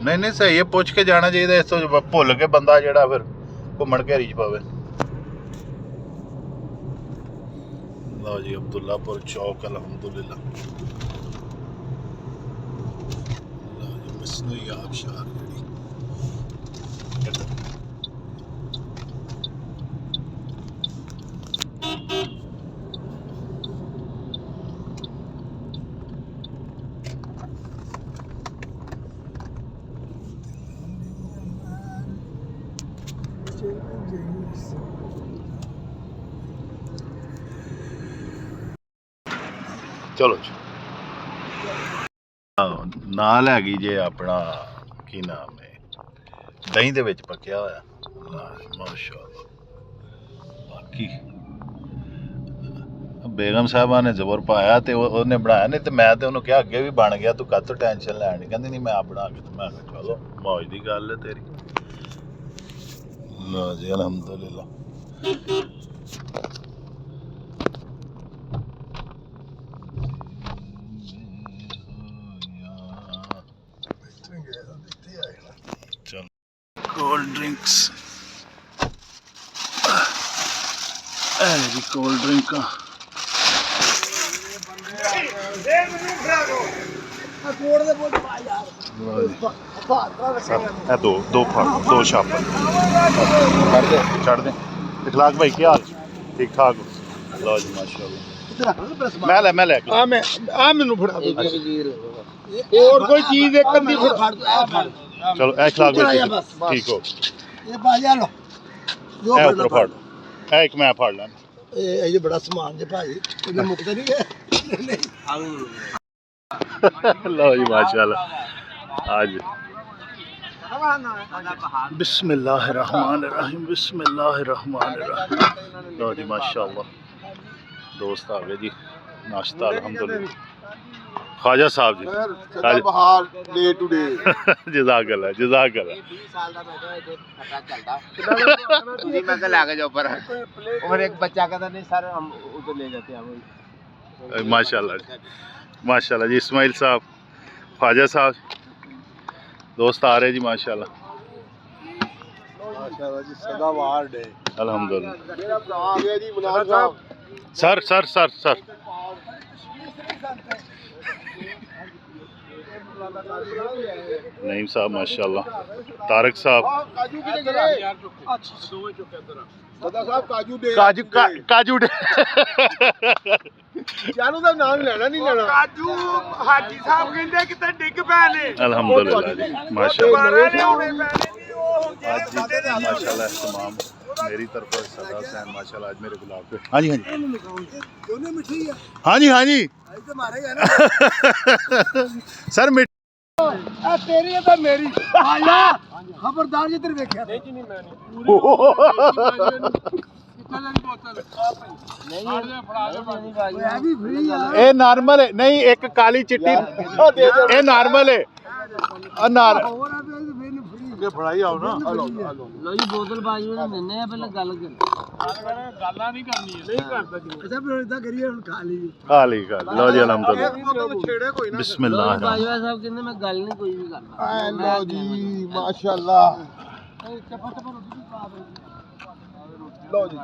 नहीं नहीं सही है, पुछ के जाना चाहिए, इस तो भुल के बंदा जेड़ा फिर घूमन घेरी च पवे। लो जी अब्दुल्लापुर चौक अलहमदुलिल्लाह। लो जी मसनूई आबशार चलो जी नाल हैगी जे अपना की नाम है दही दे विच पक्या होया माशाअल्लाह। बाकी बेगम साहबा ने जबर पाया तो उन्हें बनाया, नहीं तो मैं तो उन्होंने कहा अगे भी बन गया, तू कद तो टेंशन लैनी, कहती नहीं मैं आप बना के, तो मैं चलो मौज की गल है तेरी। लो जी अलहमदुलिल्लाह। कोल्ड ड्रिंक्स जी, कोल्ड ड्रिंक दो छाप चढ़ दे। इखलाक भाई क्या हाल, ठीक ठाक? लो जी माशाअल्लाह। मैं ले मैनू फड़ा दो और कोई चीज एक कंदी फड़ा। चलो इखलाक भाई ठीक हो, ये ऊपर फाड़ एक मैं फाड़ लेना, ये बड़ा समान जे भाई ये मुकदा नहीं है। लो जी माशाअल्लाह। आज बिस्मिल्लाहिर्रहमानिर्रहीम बिस्मिल्लाहिर्रहमानिर्रहीम। लो जी माशाअल्लाह दोस्त आ गए जी, नाश्ता अल्हम्दुलिल्लाह। ख्वाजा साहब जी डे टू डे जज़ाकल्लाह जज़ाकल्लाह। मैं तो लाके जो ऊपर और एक बच्चा कहता नहीं सर हम उधर ले जाते हैं। माशाल्लाह माशाल्लाह जी। इस्माइल साहब, ख्वाजा साहब दोस्त आ रहे जी माशाल्लाह माशाल्लाह जी। सदाबहार डे अल्हम्दुलिल्लाह। मेरा भरा आ गया जी मुनार साहब। Sir sir sir sir Naeem साहब माशाल्लाह। तारक साहब काजू डे यानू दा नाम लेना नहीं लेना। काजू हाजी साहब कहंदे किते डिग पैने। अल्हम्दुलिल्लाह जी माशाल्लाह। आज जी माशाल्लाह तमाम मेरी तरफ सदा हुसैन माशाल्लाह आज मेरे गुलाब पे। हाँ जी हाँ जी हाँ जी हाँ जी सर तेरी है तो मेरी खबरदार जिधर देखा ये नॉर्मल है नहीं, एक काली चिट्टी ये नॉर्मल है। फड़ाई आओ ना लो जी बोतल बाजी में देने हैं पहले गल गल्ला नहीं करनी है नहीं करदा जी। अच्छा फिर इदा करिए हुन खा ली लो जी अल्हम्दुलिल्लाह बिस्मिल्लाह। बाजवा साहब कहंदे मैं गल नहीं कोई भी करना। लो जी माशाल्लाह लो जी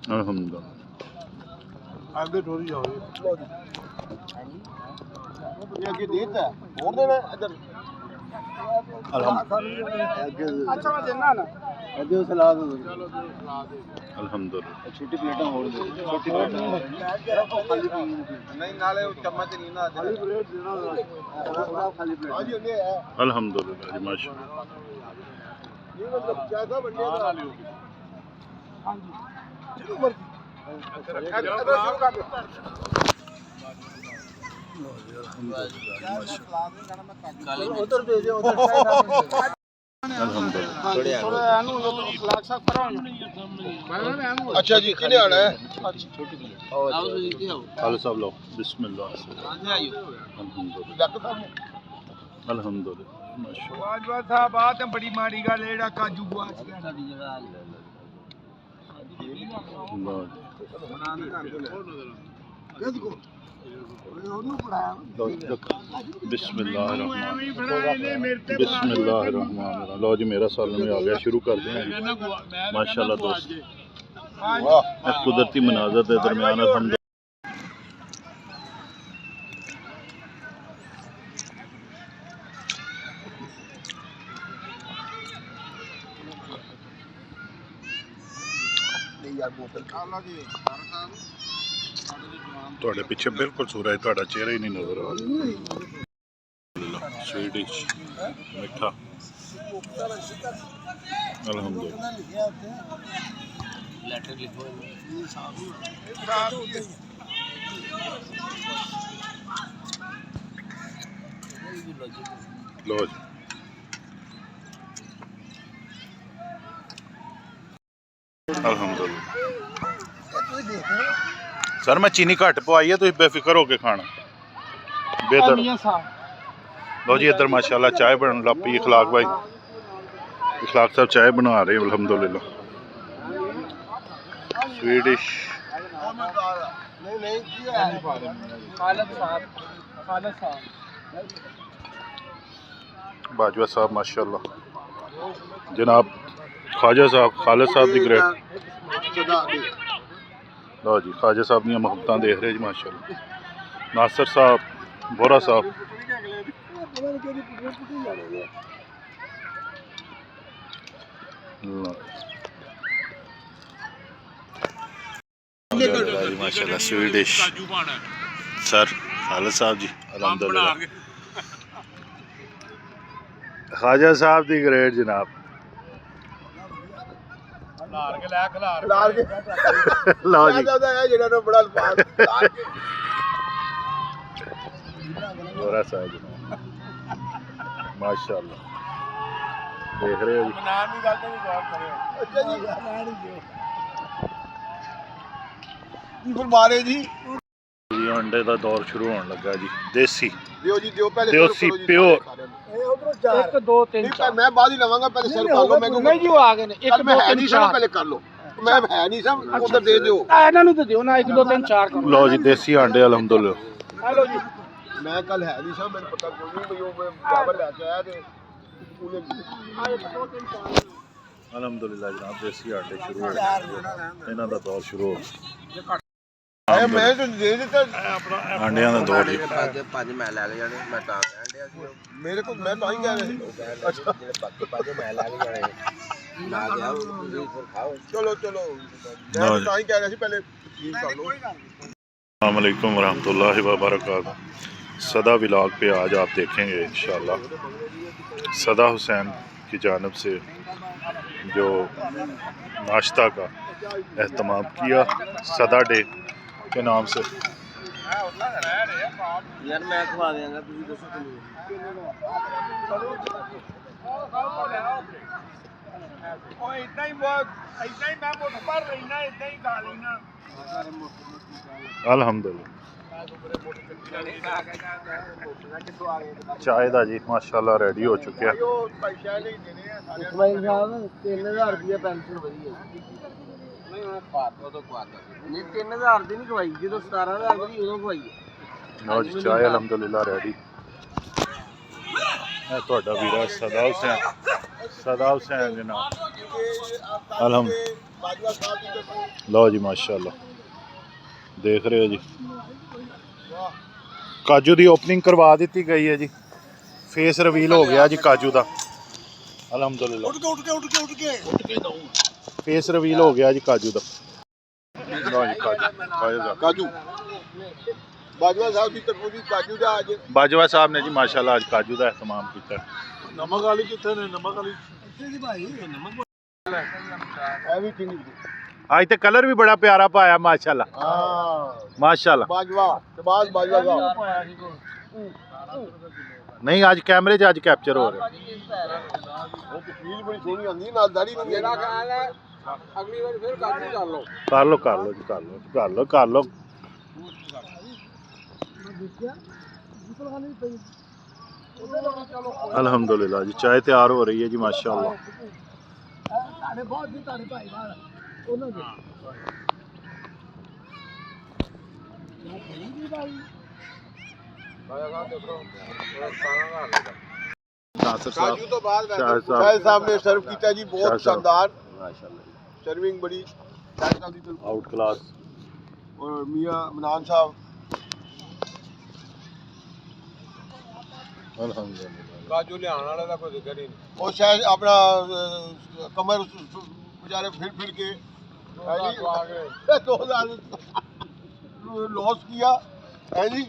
अल्हम्दुलिल्लाह। आगे थोड़ी जाओ लो जी ये आगे देता और देना इधर अच्छा मैं देना ना दो सलाद अल्हम्दुलिल्लाह। छोटी प्लेटां और दो छोटी प्लेटां नहीं नाले चम्मच नहीं ना खाली प्लेट देना खाली प्लेट हां जी ले अल्हम्दुलिल्लाह जी माशाअल्लाह। ये मतलब कैसा बनने का हां जी चलो मर्जी उधर दे दे उधर अच्छा जी किने आना है खालिद साहब लो बिस्मिल्लाह अल्हम्दुलिल्लाह माशाअल्लाह साहब बात है बड़ी माड़ी गल है जेड़ा काजू गुआच गया साडी जगह किसको बिस्मिल्लाहिर्रहमानिर्रहीम। लो जी मेरा सालन में आ गया, शुरू कर दें माशाल्लाह दोस्त। कुदरती मनाजर के दरमियान हम ਤੁਹਾਡੇ ਪਿੱਛੇ ਬਿਲਕੁਲ ਸੂਰਜ, ਤੁਹਾਡਾ ਚਿਹਰਾ ਹੀ ਨਹੀਂ ਨਜ਼ਰ ਆ ਰਿਹਾ। ਸਵੀਟ ਡਿਸ਼ ਮਿੱਠਾ ਅਲਹਮਦੁਲਿਲਾ। ਲੋ ਜੀ ਅਲਹਮਦੁਲਿਲਾ। सर मैं चीनी घट पवाई है, तुम बेफिक्र होके खाना बेहतर। लो जी इधर माशाल्लाह चाय बन लग पई। इखलाक भाई, इखलाक साहब चाय बना रहे अल्हम्दुलिल्लाह। स्वीट डिश बाजवा साहब माशाल्लाह। जनाब ख्वाजा साहब, खालिद साहब दी ग्रेट। लो जी ख्वाजा साहब दी मोहब्बतां देख रहे जी माशाल्लाह। नासिर साहब, बोरा साहब, माशाल्लाह। स्वीट डिश सर खालिद साहब जी अल्हम्दुलिल्लाह। ख्वाजा साहब दी ग्रेट जनाब। माशाल्लाह देख रहे हो जी। अंडे का दौर शुरू होने लगा जी। देसी देसी प्योर। एक दो तीन मैं बाद ही लवांगा, पहले सर कर लो। मैं नहीं जी वो आ गए ने। एक मैं दो है तीन नहीं सब, पहले कर लो। मैं है नहीं सब, उधर दे दो। ਇਹਨਾਂ ਨੂੰ ਤੇ ਦਿਓ ਨਾ, ਇੱਕ ਦੋ ਤਿੰਨ ਚਾਰ ਕਰੋ। लो जी देसी अंडे अल्हम्दुलिल्लाह। हेलो जी मैं कल है नहीं सब, मैंने पता कोई नहीं भई वो बराबर लेके आया थे अल्हम्दुलिल्लाह जनाब। देसी अंडे शुरू हो गए, इन्हां दा दौर शुरू हो गया। मैं तो दे देता अंडियां दा दौर जी। ਪੰਜ ਮੈਂ ਲੈ ਕੇ ਜਾਣੇ, ਮੈਂ ਤਾਂ ਕਹਿਣ ਡਿਆ ਸੀ मेरे को, मैं तो ही कह रहा हूं। अच्छा ਪੰਜ ਮੈਂ ਲੈ ਕੇ ਜਾਣੇ ਨਾ ਗਿਆ ਤੁਸੀਂ ਫਿਰ ਖਾਓ। चलो चलो, मैं तो ही कह रहा सी पहले ठीक कर लो। अस्सलाम वालेकुम वरहमतुल्लाहि वबरकातुहू। सदा व्लॉग पे आज आप देखेंगे इंशाल्लाह सदा हुसैन की जानिब से जो नाश्ता का एहतमाम किया सदा डे के नाम से। ਯਾਰ ਮੈਂ ਖਵਾ ਦਿਆਂਗਾ, ਤੁਸੀਂ ਦੱਸੋ ਕਿੰਨੀ। ओए इतना ही बहुत, इतना ही मैं मुठ पर रहना, इतना ही खा लेना। अल्हम्दुलिल्लाह। चाय दा जी माशाल्लाह रेडी हो चुके हैं। ਇਸਮਾਈਲ ਸਾਹਿਬ 3000 ਰੁਪਏ ਪੈਨਸ਼ਨ ਵਧੀ ਹੈ। ਨਹੀਂ ਮੈਂ ਖਵਾ ਦੋ ਤਾਂ ਖਵਾ ਦੋ। ਨਹੀਂ 3000 ਦੀ ਨਹੀਂ ਖਵਾਈ, ਜਦੋਂ 17000 ਦੀ ਉਦੋਂ ਖਵਾਈ। लो जी चाय अल्हम्दुलिल्लाह रेडी। मैं ਤੁਹਾਡਾ ਵੀਰਾ ਸਦਾ ਹੁਸੈਨ, सदा हुसैन जनाब अल्हम्दुलिल्लाह। लो जी माशाल्लाह देख रहे हो जी। काजू की ओपनिंग करवा दी गई है जी। फेस रिवील हो गया जी काजू का अल्हम्दुलिल्लाह। फेस रिवील हो गया जी काजू का। लो जी काजू बाजवा साहब की तरफ भी काजू का आज बाजवा साहब ने जी माशाल्लाह आज काजू का एहतमाम किया। नमक वाली कितने ने नमक वाली आज तो कलर भी बड़ा प्यारा पाया माशाल्लाह। हां माशाल्लाह बाजवा बाज बाजवा साहब नहीं आज कैमरे च आज कैप्चर हो रहे। वो तस्वीर बड़ी सोहनी आंदी ना, दाढ़ी नहीं। मेरा ख्याल है अगली बार फिर काजू कर लो। कर लो कर लो जी कर लो कर लो कर लो। अल्हम्दुलिल्लाह जी चाय तैयार हो रही है जी माशाल्लाह। नासिर साहब काजू तो बाद शाह साहब शाह साहब ने सर्व किया जी, शाह बहुत साहब। शानदार माशाल्लाह सर्विंग बड़ी शाह साहब की तरफ। आउट क्लास और मियां मनान साहब अल्हम्दुलिल्लाह काजू ले आने वाला कोई जिक्र ही नहीं। और शायद अपना कमर बेचारे फिर के 2000 लॉस किया है जी।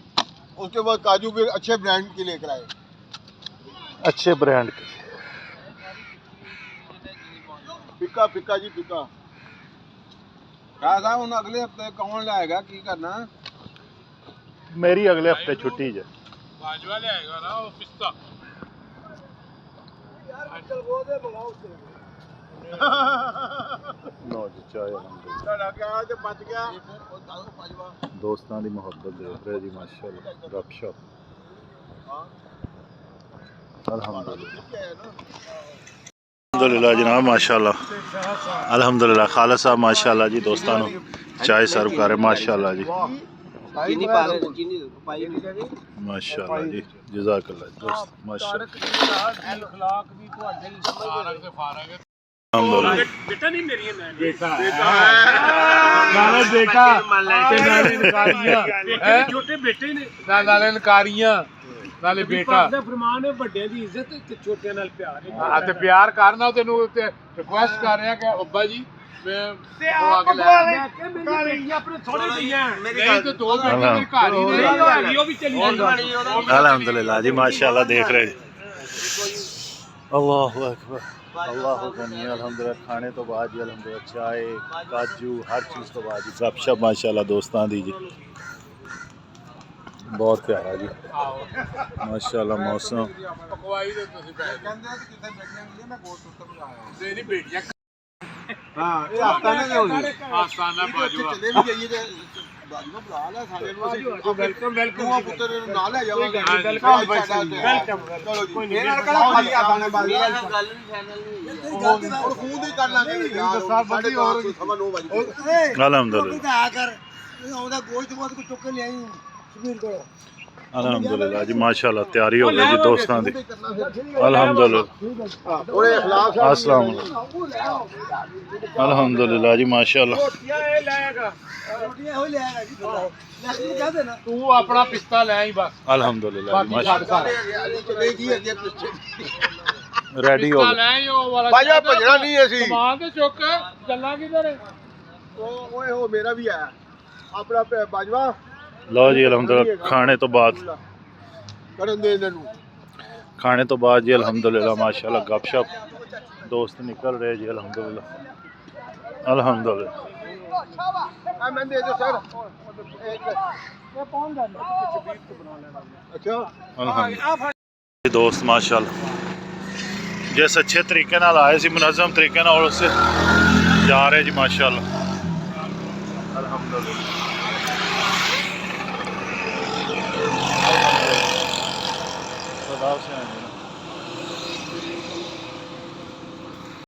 उसके बाद काजू फिर अच्छे ब्रांड के लेकर आए। अच्छे ब्रांड के फिक्का फिक्का जी फिक्का। शाह साहब ਹੁਣ ਅਗਲੇ ਹਫਤੇ ਕੌਣ ਲਾਏਗਾ ਕੀ ਕਰਨਾ मेरी अगले हफ्ते छुट्टी है ਬਾਜਵਾ ਲਿਆਏਗਾ ਨਾ ਉਹ ਪਿਸਤਾ लो जी चाय अल्हम्दुलिल्लाह ਸਾਡਾ ਕਿਹਾ ਤੇ ਬਚ ਗਿਆ। दोस्तां दी मोहब्बत देख रहे जी माशाल्लाह गपशप अल्हम्दुलिल्लाह जनाब माशाल्लाह अल्हम्दुलिल्लाह खालिद साहब माशाल्लाह जी दोस्तां नूं चाय सर्व कर रहे माशाल्लाह जी ਚੀਨੀ ਪਾ ਰਹੇ ਚੀਨੀ ਪਾਈ माशाल्लाह जी जज़ाकल्लाह दोस्त माशाल्लाह اخلاق ਵੀ ਤੁਹਾਡੇ ਫਾਰਗ ਤੇ ਫਾਰਗ अल्हम्दुलिल्लाह ਬੇਟਾ ਨਹੀਂ ਮੇਰੀ ਮੈਂ ਨਾਲੇ ਬੇਟਾ ਤੇ ਨਾਲੇ ਨਕਾਰੀਆਂ ਛੋਟੇ ਬੇਟੇ ਨੇ ਨਾਲੇ ਨਕਾਰੀਆਂ ਨਾਲੇ ਬੇਟਾ ਦਾ ਫਰਮਾਨ ਹੈ ਵੱਡਿਆਂ ਦੀ ਇੱਜ਼ਤ ਤੇ ਛੋਟਿਆਂ ਨਾਲ ਪਿਆਰ ਹੈ ਆ ਤੇ ਪਿਆਰ ਕਰਨਾ ਤੈਨੂੰ ਤੇ ਰਿਕੁਐਸਟ ਕਰ ਰਿਹਾ ਕਿ ਅੱਬਾ ਜੀ ਮੈਂ ਉਹ ਆ ਕੇ ਲੈ ਮੈਂ ਕਿ ਮੇਰੀ ਬੇਟੀਆਂ ਆਪਣੇ ਥੋੜੇ ਗਈਆਂ ਨਹੀਂ ਤੇ ਦੋ ਬੇਟੇ ਮੇਰੇ ਘਰ ਹੀ ਨੇ ਉਹ ਵੀ ਚਲੀ ਜਾਂਦੀ अल्हम्दुलिल्लाह जी माशाल्लाह देख रहे अल्लाह अकबर अल्लाह गनी अल्हम्दुलिल्लाह खाने तो बाद जी अल्हम्दुलिल्लाह चाय काजू हर चीज़ तो बाद जी गपशप माशाल्लाह दोस्तां दी जी बहुत प्यारा जी माशाल्लाह मौसम ਪਕਵਾਈ ਦੇ ਤੁਸੀਂ ਪੈ ਕਹਿੰਦੇ ਕਿੱਥੇ ਬੈਠੀਆਂ ਨਹੀਂ ਮੈਂ ਗੋਲ ਸੁੱਤਰ ਬੁਲਾਇਆ ਤੇਰੀ ਬੇਟੀਆਂ ਹਾਂ ਇਹ ਆਸਤਾਨਾ ਦੇ ਹੋਣੀ। ਆਸਤਾਨਾ ਬਾਜਵਾ ਚਲੇ ਵੀ ਜਾਈਏ ਤੇ ਬਾਜਵਾ ਬੁਲਾ ਲੈ ਸਾਡੇ ਨੂੰ ਅਸੀਂ ਵੈਲਕਮ ਤੂੰ ਆ ਪੁੱਤਰ ਨੂੰ ਨਾਲ ਲੈ ਜਾਵਾਂਗੇ। ਵੈਲਕਮ ਵੈਲਕਮ ਚਲੋ ਜੀ। ਇਹ ਨਾਲ ਕਿਹੜਾ ਖਾਲੀ ਆਸਤਾਨਾ ਬਾਜਵਾ ਹੁਣ ਫੋਨ ਹੀ ਕਰ ਲਾਂਗੇ ਯਾਰ। ਦਸਾਂ ਬੰਦੀ ਹੋਰ 9:30 ਵਜੇ अल्हम्दुलिल्लाह अल्हम्दुलिल्लाह जी माशाल्लाह तैयारी हो गई जी दोस्तां दी अल्हम्दुलिल्लाह ਉਹਦੇ ਇਖਲਾਸ अस्सलाम अल्हम्दुलिल्लाह जी माशाल्लाह ਇਹ ਲਾਏਗਾ ਤੂੰ ਆਪਣਾ ਪਿਸਤਾ ਲੈ ਆਈ ਬਸ अल्हम्दुलिल्लाह जी ਬਾਕੀ ਛੱਡ माशाल्लाह ਅਲੀ ਚਲੇ ਜੀ ਅੱਗੇ ਪਿੱਛੇ रेडी हो ਪਿਸਤਾ गए ਲੈ ਆਈ ਉਹ ਵਾਲਾ ਬਾਜਵਾ ਭਜਣਾ ਨਹੀਂ ਅਸੀਂ। ਸਮਾਨ ਤੇ ਚੁੱਕ ਚੱਲਾਂ ਕਿਧਰ ਓਏ ਉਹ ਮੇਰਾ ਵੀ ਆਇਆ ਆਪਣਾ ਬਾਜਵਾ लो जी अल्हम्दुलिल्लाह खाने तो बाद ਕਰਨ ਦੇ ਇਹਨਾਂ ਨੂੰ। खाने तो बाद जी अल्हम्दुलिल्लाह माशाल्लाह गपशप दोस्त निकल रहे जी अल्हम्दुलिल्लाह अल्हम्दुलिल्लाह ਆ ਮੈਂ ਦੇ ਦੋ ਸਰ ਅੱਛਾ अल्हम्दुलिल्लाह दोस्त माशाल्लाह जिस अच्छे तरीके नाल आए सी मुनज़्ज़म तरीके नाल उससे जा रहे जी माशाल्लाह अल्हम्दुलिल्लाह